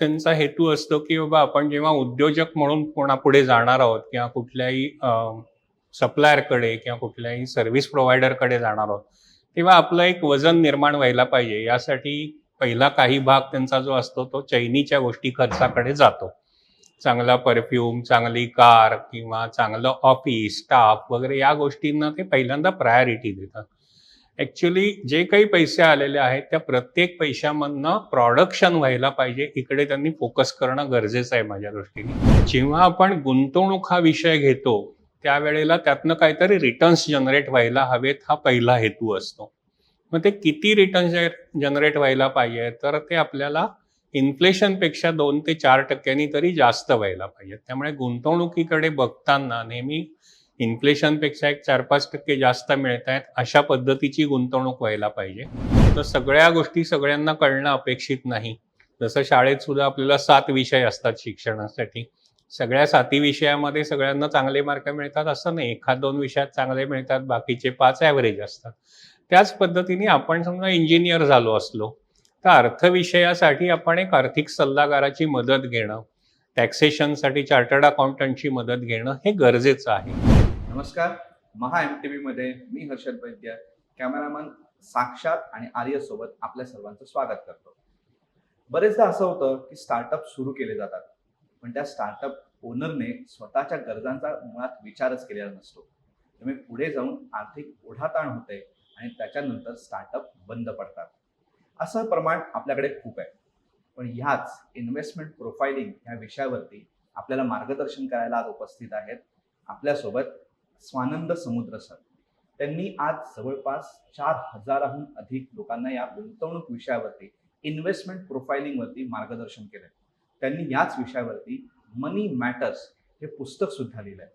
त्यांचा हेतू असतो, की बाबा आपण जेव्हा उद्योजक म्हणून कोणापुढे जाणार आहोत किंवा कुठल्याही सप्लायरकडे किंवा कुठल्याही सर्व्हिस प्रोव्हायडरकडे जाणार आहोत, तेव्हा आपलं एक वजन निर्माण व्हायला पाहिजे. यासाठी पहिला काही भाग त्यांचा जो असतो तो चैनीच्या गोष्टी खर्चाकडे जातो. चांगला परफ्यूम, चांगली कार किंवा चांगलं ऑफिस, स्टाफ वगैरे या गोष्टींना ते पहिल्यांदा प्रायोरिटी देतात. ॲक्चुअली जे काही पैसे आलेले आहेत, त्या प्रत्येक पैशामधनं प्रॉडक्शन व्हायला पाहिजे, इकडे त्यांनी फोकस करणं गरजेचं आहे माझ्या दृष्टीने. जेव्हा आपण गुंतवणूक हा विषय घेतो, त्यावेळेला त्यातनं काहीतरी रिटर्न्स जनरेट व्हायला हवेत, हा पहिला हेतू असतो. मग ते किती रिटर्न्स जनरेट व्हायला पाहिजे, तर ते आपल्याला इन्फ्लेशनपेक्षा 2 ते 4% तरी जास्त व्हायला पाहिजे. त्यामुळे गुंतवणुकीकडे बघताना नेहमी इन्फ्लेशनपेक्षा एक 4-5% जास्त मिळतायत, अशा पद्धतीची गुंतवणूक व्हायला पाहिजे. तर सगळ्या गोष्टी सगळ्यांना कळणं अपेक्षित नाही. जसं शाळेत सुद्धा आपल्याला 7 विषय असतात शिक्षणासाठी. सगळ्या 7ही विषयामध्ये सगळ्यांना चांगले मार्क मिळतात असं नाही. एखाद 2 विषयात चांगले मिळतात, बाकीचे 5 ॲव्हरेज असतात. त्याच पद्धतीने आपण समजा इंजिनियर झालो असलो, तर अर्थविषयासाठी आपण एक आर्थिक सल्लागाराची मदत घेणं, टॅक्सेशनसाठी चार्टर्ड अकाउंटंटची मदत घेणं हे गरजेचं आहे. नमस्कार. महा MTV मध्ये मी हर्षद वैद्य, कॅमेरामन साक्षात आणि आर्य सोबत आपल्या सर्वांचं स्वागत करतो. बरेचदा असं होतं की स्टार्टअप सुरू केले जातात, पण त्या स्टार्टअप ओनरने स्वतःच्या गरजांचा मुळात विचारच केलेला नसतो. त्यामुळे पुढे जाऊन आर्थिक ओढाताण होते आणि त्याच्यानंतर स्टार्टअप बंद पडतात. असं प्रमाण आपल्याकडे खूप आहे. पण ह्याच इन्व्हेस्टमेंट प्रोफाइलिंग या विषयावरती आपल्याला मार्गदर्शन करायला आज उपस्थित आहेत आपल्यासोबत स्वानंद समुद्र सर. त्यांनी आज जवळपास 4,000हून अधिक लोकांना या गुंतवणूक विषयावरती इन्व्हेस्टमेंट प्रोफाइलिंगवरती मार्गदर्शन केलंय. त्यांनी याच विषयावरती मनी मॅटर्स हे पुस्तक सुद्धा लिहिलंय.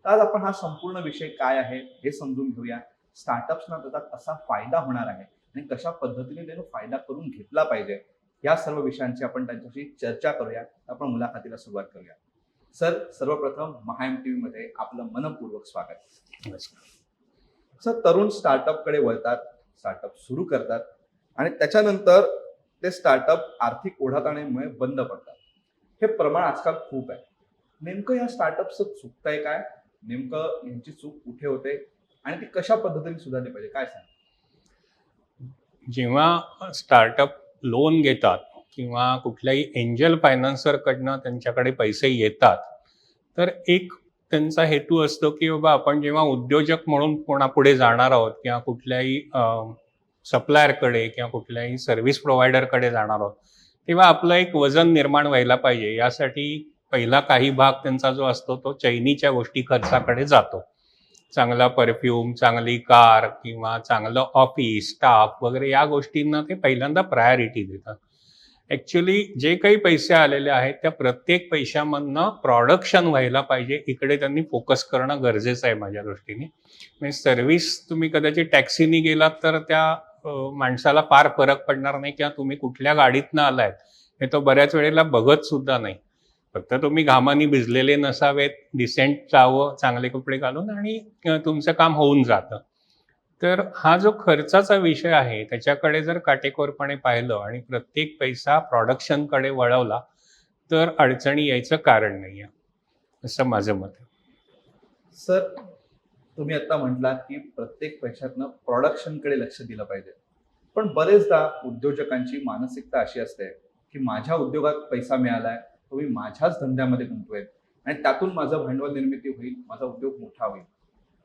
तर आज आपण हा संपूर्ण विषय काय आहे हे समजून घेऊया. स्टार्टअप्सना त्याचा कसा फायदा होणार आहे आणि कशा पद्धतीने त्याचा फायदा करून घेतला पाहिजे, या सर्व विषयांची आपण त्यांच्याशी चर्चा करूया. आपण मुलाखतीला सुरुवात करूया. सर, सर्वप्रथम महा MTV मध्ये आपलं मनपूर्वक स्वागत. सर, तरुण स्टार्टअपकडे वळतात, स्टार्टअप सुरू करतात आणि त्याच्यानंतर ते स्टार्टअप आर्थिक ओढाताणामुळे बंद पडतात. हे प्रमाण आजकाल खूप आहे. नेमकं या स्टार्टअपचं चुकतंय काय? नेमकं यांची चूक कुठे होते आणि ती कशा पद्धतीने सुधारली पाहिजे, काय सांग? जेव्हा स्टार्टअप लोन घेतात किंवा कुठल्याही एंजल फायनान्सरकडनं त्यांच्याकडे पैसे येतात, तर एक त्यांचा हेतू असतो, की बाबा आपण जेव्हा उद्योजक म्हणून कोणापुढे जाणार आहोत किंवा कुठल्याही सप्लायरकडे किंवा कुठल्याही सर्व्हिस प्रोव्हायडरकडे जाणार आहोत, तेव्हा आपलं एक वजन निर्माण व्हायला पाहिजे. यासाठी पहिला काही भाग त्यांचा जो असतो तो चैनीच्या गोष्टी खर्चाकडे जातो. चांगला परफ्यूम, चांगली कार किंवा चांगलं ऑफिस, स्टाफ वगैरे या गोष्टींना ते पहिल्यांदा प्रायोरिटी देतात. ॲक्चुअली जे काही पैसे आलेले आहेत, त्या प्रत्येक पैशामधनं प्रॉडक्शन व्हायला पाहिजे, इकडे त्यांनी फोकस करणं गरजेचं आहे माझ्या दृष्टीने. म्हणजे सर्व्हिस तुम्ही कदाचित टॅक्सीनी गेलात तर त्या माणसाला फार फरक पडणार नाही किंवा तुम्ही कुठल्या गाडीतनं आलायत, हे तो बऱ्याच वेळेला बघत सुद्धा नाही. फक्त तुम्ही घामाने भिजलेले नसावेत, डिसेंट जावं, चांगले कपडे घालून आणि तुमचं काम होऊन जातं. तर हा जो खर्चाचा विषय आहे, त्याच्याकडे जर काटेकोरपणे पाहिलं आणि प्रत्येक पैसा प्रॉडक्शनकडे वळवला, तर अडचणी यायचं कारण नाही आहे, असं माझं मत आहे. सर, तुम्ही आता म्हटलात की प्रत्येक पैशातनं प्रोडक्शनकडे लक्ष दिलं पाहिजे. पण बरेचदा उद्योजकांची मानसिकता अशी असते की माझ्या उद्योगात पैसा मिळालाय, तो मी माझ्याच धंद्यामध्ये गुंतवेन आणि त्यातून माझं भांडवल निर्मिती होईल, माझा उद्योग मोठा होईल.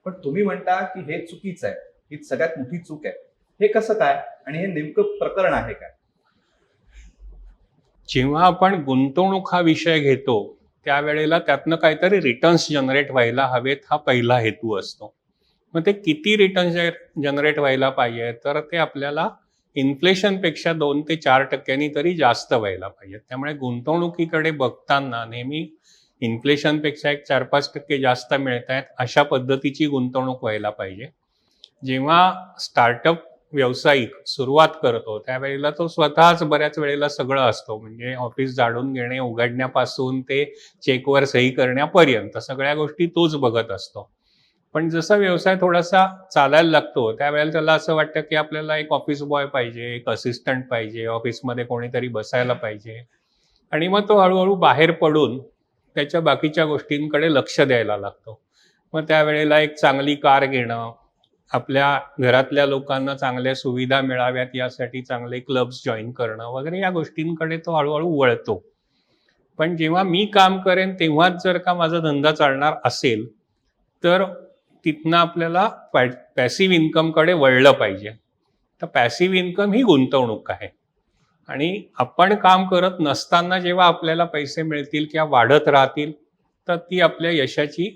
पण तुम्ही म्हणता की हे चुकीचं आहे, ही सगळ्यात मोठी चूक आहे. हे कसं काय आणि हे नेमकं प्रकरण आहे काय? जेव्हा आपण गुंतवणूक हा विषय घेतो, त्यावेळेला त्यातनं काहीतरी रिटर्न्स जनरेट व्हायला हवेत, हा पहिला हेतू असतो. मग ते किती रिटर्न्स जनरेट व्हायला पाहिजे, तर ते आपल्याला इन्फ्लेशनपेक्षा 2 ते 4% तरी जास्त व्हायला पाहिजे. त्यामुळे गुंतवणुकीकडे बघताना नेहमी इन्फ्लेशनपेक्षा एक 4-5% जास्त मिळतायत, अशा पद्धतीची गुंतवणूक व्हायला पाहिजे. जेव्हा स्टार्टअप व्यावसायिक सुरुवात करतो, त्यावेळेला तो स्वतःच बऱ्याच वेळेला सगळं असतो. म्हणजे ऑफिस झाडून घेणे, उघडण्यापासून ते चेकवर सही करण्यापर्यंत सगळ्या गोष्टी तोच बघत असतो. पण जसा व्यवसाय थोडासा चालायला लागतो, त्यावेळेला त्याला असं वाटतं, की आपल्याला एक ऑफिस बॉय पाहिजे, एक असिस्टंट पाहिजे, ऑफिसमध्ये कोणीतरी बसायला पाहिजे. आणि मग तो हळूहळू बाहेर पडून त्याच्या बाकीच्या गोष्टींकडे लक्ष द्यायला लागतो. मग त्यावेळेला एक चांगली कार घेणं, आपल्या घरातल्या लोकांना चांगल्या सुविधा मिळाव्यात यासाठी चांगले क्लब्स जॉईन करणं वगैरे या गोष्टींकडे तो हळूहळू वळतो. पण जेव्हा मी काम करेन तेव्हाच जर का माझा धंदा चालणार असेल, तर तिथनं आपल्याला पॅसिव्ह इन्कमकडे वळलं पाहिजे. तर पॅसिव्ह इन्कम ही गुंतवणूक आहे. आणि आपण काम करत नसताना जेव्हा आपल्याला पैसे मिळतील किंवा वाढत राहतील, तर ती आपल्या यशाची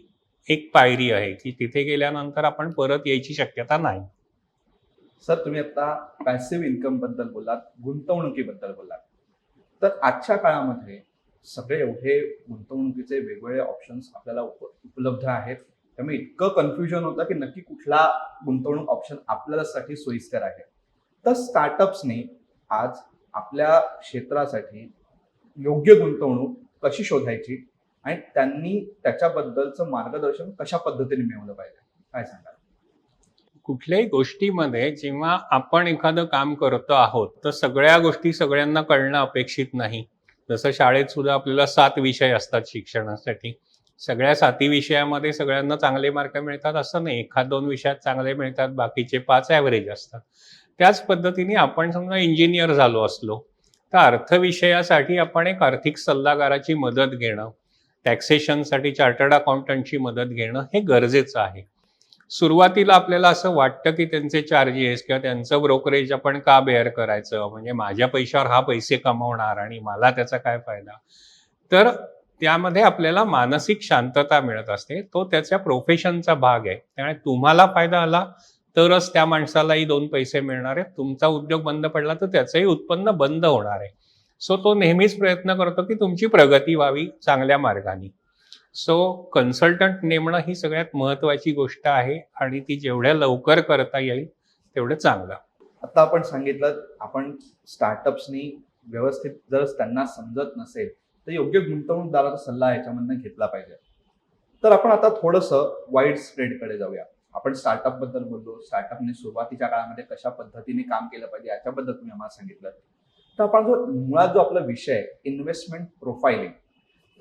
एक पायरी आहे, की तिथे गेल्यानंतर आपण परत यायची शक्यता नाही. सर, तुम्ही आता पॅसिव्ह इन्कम बद्दल बोललात, गुंतवणुकीबद्दल बोललात. तर आजच्या काळामध्ये सगळे एवढे गुंतवणुकीचे वेगवेगळे ऑप्शन्स आपल्याला उपलब्ध आहेत. त्यामुळे इतकं कन्फ्युजन होतं की नक्की कुठला गुंतवणूक ऑप्शन आपल्यासाठी सोयीस्कर आहे. तर स्टार्टअप्सने आज आपल्या क्षेत्रासाठी योग्य गुंतवणूक कशी शोधायची आणि त्यांनी त्याच्याबद्दलचं मार्गदर्शन कशा पद्धतीने मिळवलं पाहिजे, काय सांगाल? कुठल्याही गोष्टीमध्ये जेव्हा आपण एखादं काम करत आहोत, तर सगळ्या गोष्टी सगळ्यांना कळणं अपेक्षित नाही. जसं शाळेत सुद्धा आपल्याला 7 विषय असतात शिक्षणासाठी. सगळ्या 7ही विषयामध्ये सगळ्यांना चांगले मार्क मिळतात असं नाही. 1-2 विषयात चांगले मिळतात, बाकीचे 5 ॲव्हरेज असतात. त्याच पद्धतीने आपण समजा इंजिनियर झालो असलो, तर अर्थविषयासाठी आपण एक आर्थिक सल्लागाराची मदत घेणं, टॅक्सेशनसाठी चार्टर्ड अकाउंटंटची मदत घेणं हे गरजेचं आहे. सुरुवातीला आपल्याला असं वाटतं की त्यांचे चार्जेस किंवा त्यांचं ब्रोकरेज आपण का बेअर करायचं, म्हणजे माझ्या पैशावर हा पैसे कमवणार आणि मला त्याचा काय फायदा. तर त्यामध्ये आपल्याला मानसिक शांतता मिळत असते. तो त्याच्या प्रोफेशनचा भाग आहे. त्यामुळे तुम्हाला फायदा आला तरच त्या माणसालाही 2 पैसे मिळणार आहेत. तुमचा उद्योग बंद पडला तर त्याचंही उत्पन्न बंद होणार आहे. सो तो नेहमीच प्रयत्न करतो की तुमची प्रगती व्हावी चांगल्या मार्गाने. सो कन्सल्टंट नेमणं ही सगळ्यात महत्त्वाची गोष्ट आहे आणि ती जेवढ्या लवकर करता येईल तेवढं चांगलं. आता आपण सांगितलं, आपण स्टार्टअप्सनी व्यवस्थित जर त्यांना समजत नसेल तर योग्य गुंतवणूकदाराचा सल्ला याच्यामधनं घेतला पाहिजे. तर आपण आता थोडंसं वाईड स्प्रेडकडे जाऊया. आपण स्टार्टअप बद्दल बोललो, स्टार्टअपने सुरुवातीच्या काळामध्ये कशा पद्धतीने काम केलं पाहिजे याच्याबद्दल तुम्ही आम्हाला सांगितलं. तर आपण मुळात जो आपला विषय आहे, इन्व्हेस्टमेंट प्रोफाइलिंग,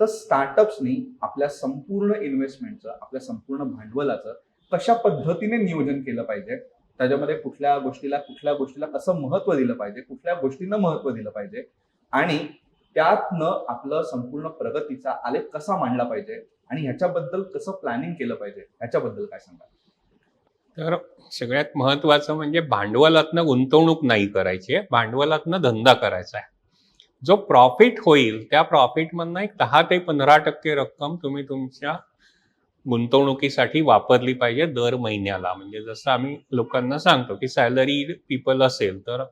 तर स्टार्टअप्सनी आपल्या संपूर्ण इन्व्हेस्टमेंटचं, आपल्या संपूर्ण भांडवलाचं कशा पद्धतीने नियोजन केलं पाहिजे, त्याच्यामध्ये कुठल्या गोष्टीला कसं महत्त्व दिलं पाहिजे, कुठल्या गोष्टींना महत्त्व दिलं पाहिजे आणि त्यातनं आपलं संपूर्ण प्रगतीचा आलेख कसा मांडला पाहिजे आणि ह्याच्याबद्दल कसं प्लॅनिंग केलं पाहिजे, ह्याच्याबद्दल काय सांगाल? तर सगळ्यात महत्त्वाचं म्हणजे भांडवलातनं गुंतवणूक नाही करायची आहे, भांडवलातनं धंदा करायचा आहे. जो प्रॉफिट होईल त्या प्रॉफिटमधनं एक 10 ते 15% रक्कम तुम्ही तुमच्या गुंतवणुकीसाठी वापरली पाहिजे दर महिन्याला. म्हणजे जसं आम्ही लोकांना सांगतो की सॅलरी पीपल असेल तर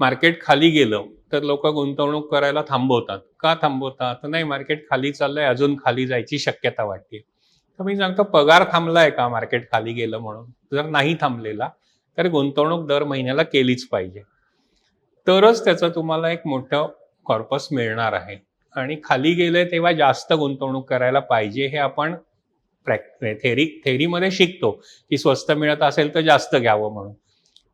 मार्केट खाली गेलं तर लोक गुंतवणूक करायला थांबवतात. का थांबवतात? तर नाही, मार्केट खाली चाललंय, अजून खाली जायची शक्यता वाटते. तर मी सांगतो, पगार थांबलाय का मार्केट खाली गेलं म्हणून? जर नाही थांबलेला तर गुंतवणूक दर महिन्याला केलीच पाहिजे. तरच त्याचं तुम्हाला एक मोठं कॉर्पस मिळणार आहे. आणि खाली गेले तेव्हा जास्त गुंतवणूक करायला पाहिजे हे आपण थेरीमध्ये शिकतो की स्वस्त मिळत असेल तर जास्त घ्यावं म्हणून.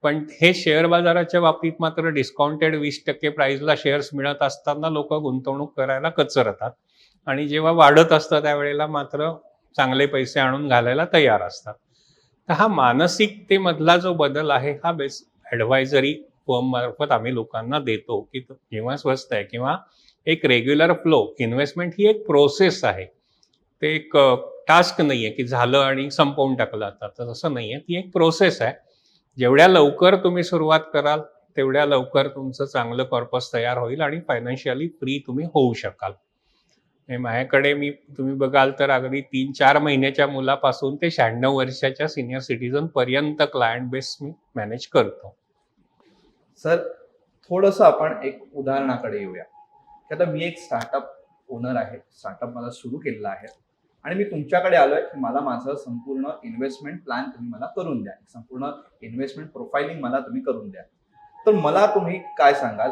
पण हे शेअर बाजाराच्या बाबतीत मात्र डिस्काउंटेड 20% प्राइसला शेअर्स मिळत असताना लोक गुंतवणूक करायला कचरतात आणि जेव्हा वाढत असतं त्यावेळेला मात्र चांगले पैसे आणून घालायला तयार असतात. तर हा मानसिकतेमधला जो बदल आहे हा ॲडवायझरी फर्म मार्फत आम्ही लोकांना देतो की जेव्हा स्वस्त आहे किंवा एक रेग्युलर फ्लो, इन्व्हेस्टमेंट ही एक प्रोसेस आहे. ते एक टास्क नाही आहे की झालं आणि संपवून टाकलं आता, तर तसं नाही आहे. ती एक प्रोसेस आहे. जेवढ्या लवकर तुम्ही सुरुवात कराल तेवढ्या लवकर तुमचं चांगलं कॉर्पस तयार होईल आणि फायनान्शियली फ्री तुम्ही होऊ शकाल. माझ्याकडे तुम्ही बघाल तर अगदी 3-4 महिन्याच्या मुलापासून ते 96 वर्षाच्या सिनियर सिटीजन पर्यंत क्लायंट बेस मी मॅनेज करतो. सर, थोडंसं आपण एक उदाहरणाकडे येऊया की आता मी एक स्टार्टअप ओनर आहे, स्टार्टअप मला सुरू केलेला आहे आणि मी तुमच्याकडे आलोय की मला माझं संपूर्ण इन्व्हेस्टमेंट प्लॅन तुम्ही मला करून द्या, संपूर्ण इन्व्हेस्टमेंट प्रोफाइलिंग मला तुम्ही करून द्या. तर मला तुम्ही काय सांगाल,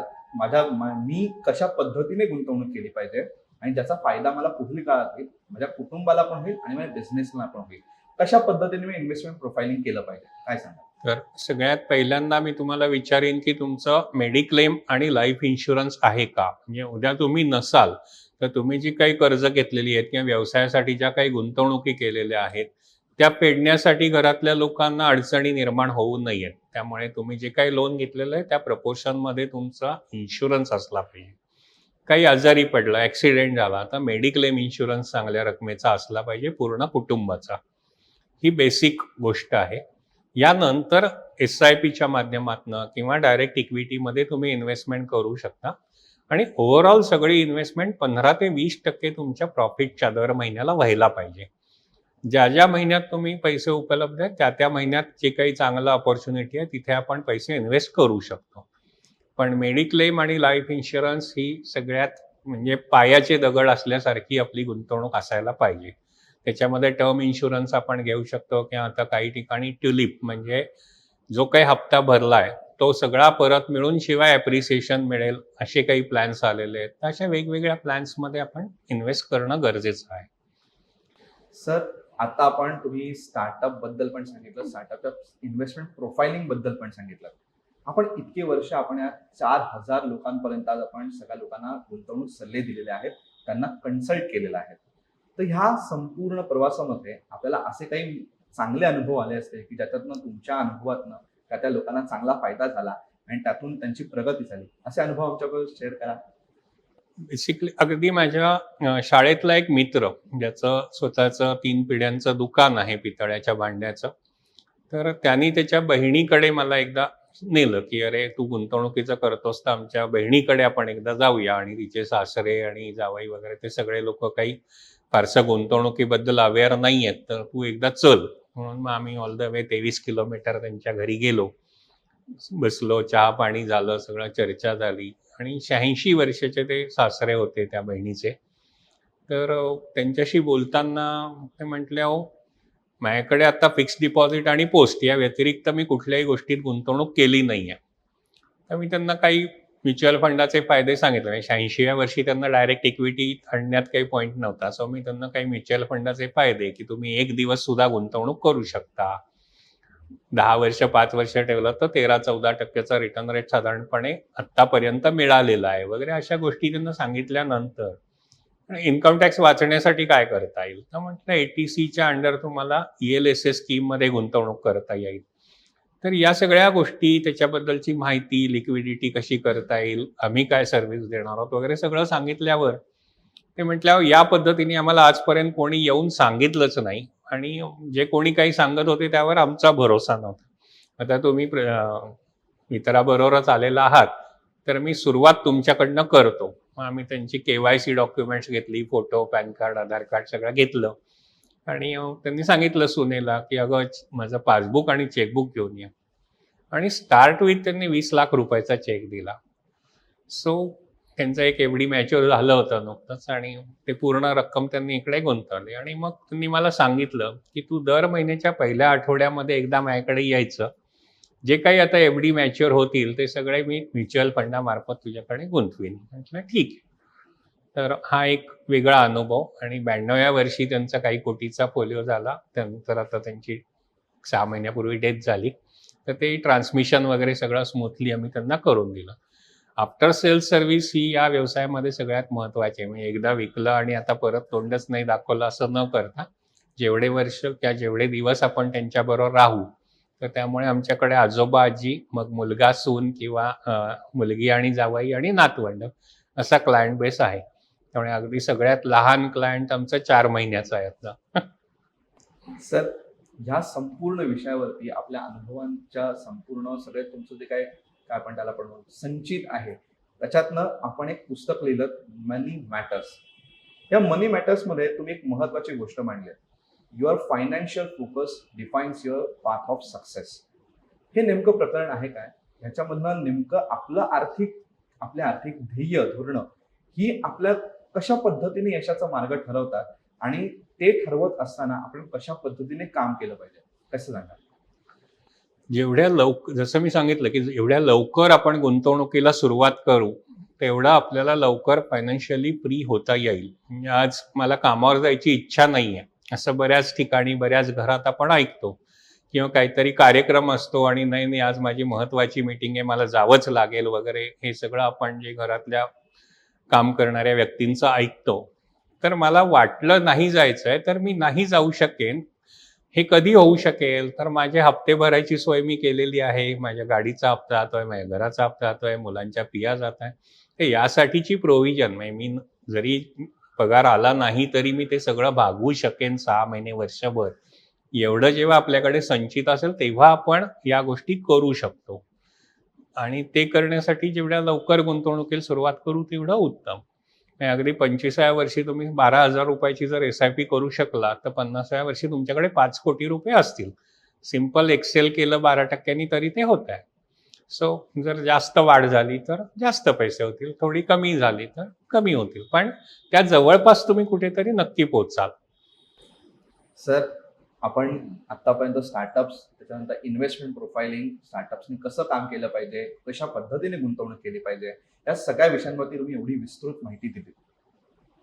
मी कशा पद्धतीने गुंतवणूक केली पाहिजे आणि ज्याचा फायदा मला पुढील काळात होईल, माझ्या कुटुंबाला पण होईल आणि माझ्या बिझनेसला पण होईल, कशा पद्धतीने मी इन्व्हेस्टमेंट प्रोफाइलिंग केलं पाहिजे, काय सांगाल? तर सगळ्यात पहिल्यांदा मी तुम्हाला विचारेन की तुमचं मेडिक्लेम आणि लाईफ इन्शुरन्स आहे का? म्हणजे उद्या तुम्ही नसाल तर तुम्ही जी काही कर्ज घेतलेली आहेत किंवा व्यवसायासाठी ज्या काही गुंतवणुकी केलेल्या आहेत त्या फेडण्यासाठी घरातल्या लोकांना अडचणी निर्माण होऊ नयेत. त्यामुळे तुम्ही जे काही लोन घेतलेलं आहे त्या प्रपोर्शनमध्ये तुमचा इन्शुरन्स असला पाहिजे. काही आजारी पडला, ॲक्सिडेंट झाला तर मेडिक्लेम इन्शुरन्स चांगल्या रकमेचा असला पाहिजे पूर्ण कुटुंबाचा. ही बेसिक गोष्ट आहे. यानंतर SIPच्या माध्यमातून किंवा डायरेक्ट इक्विटीमध्ये तुम्ही इन्व्हेस्टमेंट करू शकता आणि ओव्हरऑल सगळी इन्व्हेस्टमेंट 15 ते 20% तुमच्या प्रॉफिटच्या दर महिन्याला व्हायला पाहिजे. ज्या महिन्यात तुम्ही पैसे उपलब्ध आहेत त्या महिन्यात जे काही चांगलं अपॉर्च्युनिटी आहे तिथे आपण पैसे इन्व्हेस्ट करू शकतो. पण मेडिक्लेम आणि लाईफ इन्शुरन्स ही सगळ्यात म्हणजे पायाचे दगड असल्यासारखी आपली गुंतवणूक असायला पाहिजे. त्याच्यामध्ये टर्म इन्शुरन्स आपण घेऊ शकतो किंवा आता काही ठिकाणी ट्युलिप म्हणजे जो काही हप्ता भरलाय तो सगळा परत मिळून शिवाय ॲप्रिसिएशन मिळेल असे काही प्लॅन्स आलेले आहेत. तर अशा वेगवेगळ्या प्लॅन्समध्ये आपण इन्व्हेस्ट करणं गरजेचं आहे. सर, आता तुम्ही स्टार्टअप बद्दल पण सांगितलं, स्टार्टअपच्या इन्व्हेस्टमेंट प्रोफाइलिंग बद्दल पण सांगितलं. आपण इतके वर्ष आपण या 4,000 लोकांपर्यंत आज आपण सगळ्या लोकांना गुंतवणूक सल्ले दिलेले आहेत, त्यांना कन्सल्ट केलेलं आहे. तर ह्या संपूर्ण प्रवासामध्ये आपल्याला असे काही चांगले अनुभव आले असते की ज्याच्यातनं तुमच्या अनुभवातनं त्या लोकांना चांगला फायदा झाला आणि त्यातून त्यांची प्रगती झाली, असे अनुभव आमच्याबरोबर शेअर करा. बेसिकली अगदी माझ्या शाळेतला एक मित्र ज्याचं स्वतःचं 3 पिढ्यांचं दुकान आहे पितळ्याच्या भांड्याचं. तर त्यांनी त्याच्या बहिणीकडे मला एकदा नेलं की अरे तू गुंतवणुकीचं करतोस तर आमच्या बहिणीकडे आपण एकदा जाऊया. आणि तिचे सासरे आणि जावई वगैरे ते सगळे लोक काही फारसं गुंतवणुकीबद्दल अवेअर नाही आहेत, तर तू एकदा चल. म्हणून मग आम्ही ऑल द वे 23 किलोमीटर त्यांच्या घरी गेलो, बसलो, चहा पाणी झालं, सगळं चर्चा झाली. आणि 86 वर्षाचे ते सासरे होते त्या बहिणीचे. तर त्यांच्याशी बोलताना ते म्हटले, अहो माझ्याकडे आता फिक्स्ड डिपॉझिट आणि पोस्ट या व्यतिरिक्त मी कुठल्याही गोष्टीत गुंतवणूक केली नाही आहे. तर मी त्यांना काही म्युच्युअल फंडाचे फायदे सांगितले. 86व्या वर्षी त्यांना डायरेक्ट इक्विटी आणण्यात काही पॉईंट नव्हता. सो मी त्यांना काही म्युच्युअल फंडाचे फायदे की तुम्ही 1 दिवस सुद्धा गुंतवणूक करू शकता. 10 वर्ष 5 वर्ष ठेवलं तर 13-14% रिटर्न रेट साधारणपणे आत्तापर्यंत मिळालेला आहे वगैरे अशा गोष्टी त्यांना सांगितल्यानंतर इन्कम टॅक्स वाचण्यासाठी काय करता येईल. तर म्हटलं ATCच्या अंडर तुम्हाला ELSS स्कीममध्ये गुंतवणूक करता येईल. तर या सगळ्या गोष्टी, त्याच्याबद्दलची माहिती, लिक्विडिटी कशी करता येईल, आम्ही काय सर्व्हिस देणार आहोत वगैरे सगळं सांगितल्यावर ते म्हटल्यावर या पद्धतीने आम्हाला आजपर्यंत कोणी येऊन सांगितलंच नाही आणि जे कोणी काही सांगत होते त्यावर आमचा भरोसा नव्हता. आता तुम्ही मित्राबरोबरच आलेला आहात तर मी सुरुवात तुमच्याकडनं करतो. मग आम्ही त्यांची KYC डॉक्युमेंट्स घेतली, फोटो, पॅन कार्ड, आधार कार्ड सगळं घेतलं आणि त्यांनी सांगितलं सुनेला की अगं माझं पासबुक आणि चेकबुक घेऊन ये. आणि स्टार्ट विथ त्यांनी 20 लाख रुपयाचा चेक दिला. सो त्यांचं एक FD मॅच्युअर झालं होतं नुकतंच आणि ते पूर्ण रक्कम त्यांनी इकडे गुंतवली. आणि मग त्यांनी मला सांगितलं की तू दर महिन्याच्या पहिल्या आठवड्यामध्ये एकदा माझ्याकडे यायचं, जे काही आता FD मॅच्युअर होतील ते सगळे मी म्युच्युअल फंडामार्फत तुझ्याकडे गुंतवीन. म्हटलं ठीक आहे. तर हा एक वेगळा अनुभव. आणि 92व्या वर्षी त्यांचा काही कोटीचा पोलिओ झाला. त्यानंतर आता त्यांची 6 महिन्यापूर्वी डेथ झाली. तर ते ट्रान्समिशन वगैरे सगळं स्मूथली आम्ही त्यांना करून दिलं. आफ्टर सेल्स सर्व्हिस ही या व्यवसायामध्ये सगळ्यात महत्त्वाची आहे. म्हणजे एकदा विकलं आणि आता परत तोंडच नाही दाखवलं असं न करता जेवढे वर्ष किंवा जेवढे दिवस आपण त्यांच्याबरोबर राहू, तर त्यामुळे आमच्याकडे आजोबा आजी, मग मुलगा सून किंवा मुलगी आणि जावई आणि नातवंड असा क्लायंट बेस आहे. त्यामुळे अगदी सगळ्यात लहान क्लायंट आमचा 4 महिन्याचा आहे आता. सर, ह्या संपूर्ण विषयावरती आपल्या अनुभवांच्या संपूर्ण सगळे तुमचं जे काय काय आपण त्याला पण संचित आहे, त्याच्यातनं आपण एक पुस्तक लिहिलं, मनी मॅटर्स. या मनी मॅटर्समध्ये तुम्ही एक महत्वाची गोष्ट मांडली, your financial focus defines your path of success. हे नेमकं प्रकरण आहे काय? ह्याच्यामधनं नेमकं आपले आर्थिक ध्येय धोरणं ही आपल्या कशा पद्धतीने यशाचा मार्ग ठरवतात आणि ते ठरवत असताना आपण कशा पद्धतीने काम केलं पाहिजे, कसं सांगा? जसं मी सांगितलं की एवढ्या लवकर आपण गुंतवणुकीला सुरुवात करू तेवढं आपल्याला लवकर फायनान्शियली फ्री होता येईल. म्हणजे आज मला कामावर जायची इच्छा नाही आहे असं बऱ्याच ठिकाणी बऱ्याच घरात आपण ऐकतो किंवा काहीतरी कार्यक्रम असतो आणि नाही नाही आज माझी महत्वाची मीटिंग आहे, मला जावंच लागेल वगैरे, हे सगळं आपण जे घरातल्या काम करणाऱ्या व्यक्तींचं ऐकतो. तर मला वाटलं नाही जायचंय तर मी नाही जाऊ शकेन. हे कधी होऊ शकेल तर माझे हप्ते भरायची सोय मी केलेली आहे. माझ्या गाडीचा हप्ता जातोय, माझ्या घराचा हप्ता जातोय, मुलांच्या फिया जात आहे. तर यासाठीची प्रोव्हिजन म्हणजे मी जरी पगार आला नाही तरी मी ते सगळं भागवू शकेन 6 महिने, वर्षभर. एवढं जेव्हा आपल्याकडे संचित असेल तेव्हा आपण या गोष्टी करू शकतो. आणि ते करण्यासाठी जेवढ्या लवकर गुंतवणुकीला सुरुवात करू तेवढं उत्तम. म्हणजे अगदी 25व्या वर्षी तुम्ही ₹12,000 जर SIP करू शकला तर 50व्या वर्षी तुमच्याकडे ₹5,00,00,000 असतील. सिंपल एक्सेल केलं 12% तरी ते होत आहे. सो जर जास्त वाढ झाली तर जास्त पैसे होतील, थोडी कमी झाली तर कमी होतील, पण त्या जवळपास तुम्ही कुठेतरी नक्की पोहोचाल. सर, आपण आतापर्यंत स्टार्टअप्स, त्याच्यानंतर इन्व्हेस्टमेंट प्रोफाइलिंग, स्टार्टअप्सनी कसं काम केलं पाहिजे, कशा पद्धतीने गुंतवणूक केली पाहिजे, या सगळ्या विषयांवरती तुम्ही एवढी विस्तृत माहिती दिली.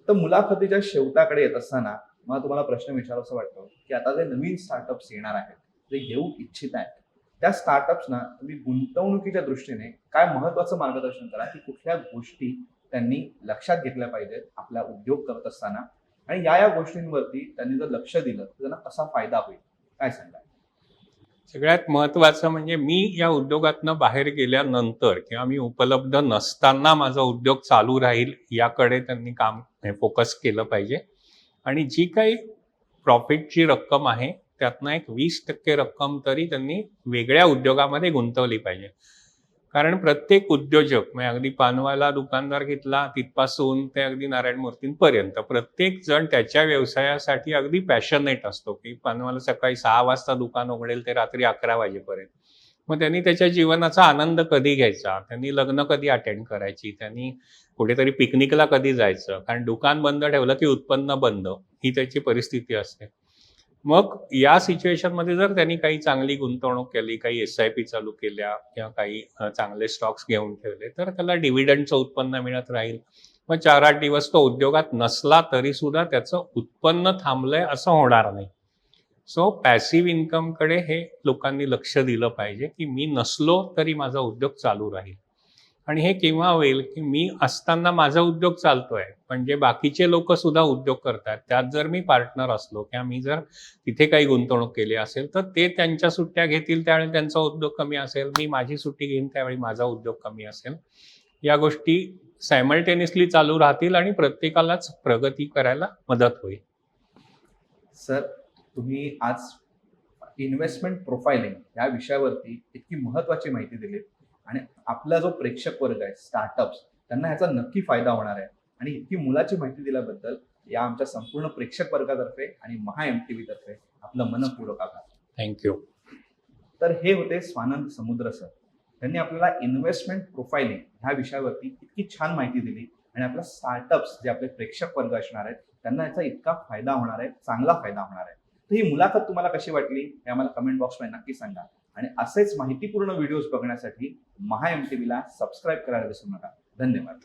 तर मुलाखतीच्या शेवटाकडे येत असताना मला तुम्हाला प्रश्न विचारावासा वाटतो की आता जे नवीन स्टार्टअप्स येणार आहेत, जे घेऊ इच्छित आहेत, त्या स्टार्टअप्सना तुम्ही गुंतवणुकीच्या दृष्टीने काय महत्वाचं मार्गदर्शन करा की कुठल्या गोष्टी त्यांनी लक्षात घेतल्या पाहिजेत आपला उद्योग करत असताना, आणि या गोष्टींवरती त्यांनी जर लक्ष दिलं तर त्यांना कसा फायदा होईल, काय सांगा? सगळ्यात महत्त्वाचं म्हणजे मी या उद्योगातनं बाहेर गेल्यानंतर किंवा मी उपलब्ध नसताना माझा उद्योग चालू राहील याकडे त्यांनी काम फोकस केलं पाहिजे. आणि जी काही प्रॉफिटची रक्कम आहे त्यातनं एक 20% रक्कम तरी त्यांनी वेगळ्या उद्योगामध्ये गुंतवली पाहिजे. कारण प्रत्येक उद्योजक म्हणजे अगदी पानवाला दुकानदार घेतला तिथपासून ते अगदी नारायण मूर्तींपर्यंत प्रत्येक जण त्याच्या व्यवसायासाठी अगदी पॅशनेट असतो की पानवाला सकाळी 6 वाजता दुकान उघडेल ते रात्री 11 वाजेपर्यंत. मग त्यांनी त्याच्या जीवनाचा आनंद कधी घ्यायचा, त्यांनी लग्न कधी अटेंड करायची, त्यांनी कुठेतरी पिकनिकला कधी जायचं, कारण दुकान बंद ठेवलं की उत्पन्न बंद, ही त्याची परिस्थिती असते. मग या सिच्युएशनमध्ये जर त्यांनी काही चांगली गुंतवणूक केली, काही SIP चालू केल्या किंवा काही चांगले स्टॉक्स घेऊन ठेवले तर त्याला डिव्हिडंडचं उत्पन्न मिळत राहील. मग 4-8 दिवस तो उद्योगात नसला तरी सुद्धा त्याचं उत्पन्न थांबलंय असं होणार नाही. सो पॅसिव्ह इन्कमकडे हे लोकांनी लक्ष दिलं पाहिजे की मी नसलो तरी माझा उद्योग चालू राहील. आणि हे केव्हा होईल की मी असताना माझा उद्योग चालतोय पण जे बाकीचे लोक सुद्धा उद्योग करतात त्यात जर मी पार्टनर असलो किंवा मी जर तिथे काही गुंतवणूक केली असेल तर ते त्यांच्या सुट्ट्या घेतील त्यावेळी त्यांचा उद्योग कमी असेल, मी माझी सुट्टी घेईन त्यावेळी माझा उद्योग कमी असेल. या गोष्टी सायमल्टेनियसली चालू राहतील आणि प्रत्येकालाच प्रगती करायला मदत होईल. सर, तुम्ही आज इन्व्हेस्टमेंट प्रोफाइलिंग या विषयावरती इतकी महत्वाची माहिती दिली आणि आपला जो प्रेक्षक वर्ग आहे स्टार्टअप्स, त्यांना ह्याचा नक्की फायदा होणार आहे, आणि इतकी मुलाची माहिती दिल्याबद्दल या आमच्या संपूर्ण प्रेक्षक वर्गातर्फे आणि महा MTV तर्फे आपलं मनपूर्वक आभार. थँक्यू. तर हे होते स्वानंद समुद्र सर. त्यांनी आपल्याला इन्व्हेस्टमेंट प्रोफाइलिंग ह्या विषयावरती इतकी छान माहिती दिली आणि आपल्या स्टार्टअप्स जे आपले प्रेक्षक वर्ग असणार आहेत त्यांना याचा इतका फायदा होणार आहे, चांगला फायदा होणार आहे. तर ही मुलाखत तुम्हाला कशी वाटली हे आम्हाला कमेंट बॉक्समध्ये नक्की सांगा. आणि असेच माहितीपूर्ण व्हिडिओज बघण्यासाठी महा MTVला सबस्क्राईब करायला विसरू नका. धन्यवाद.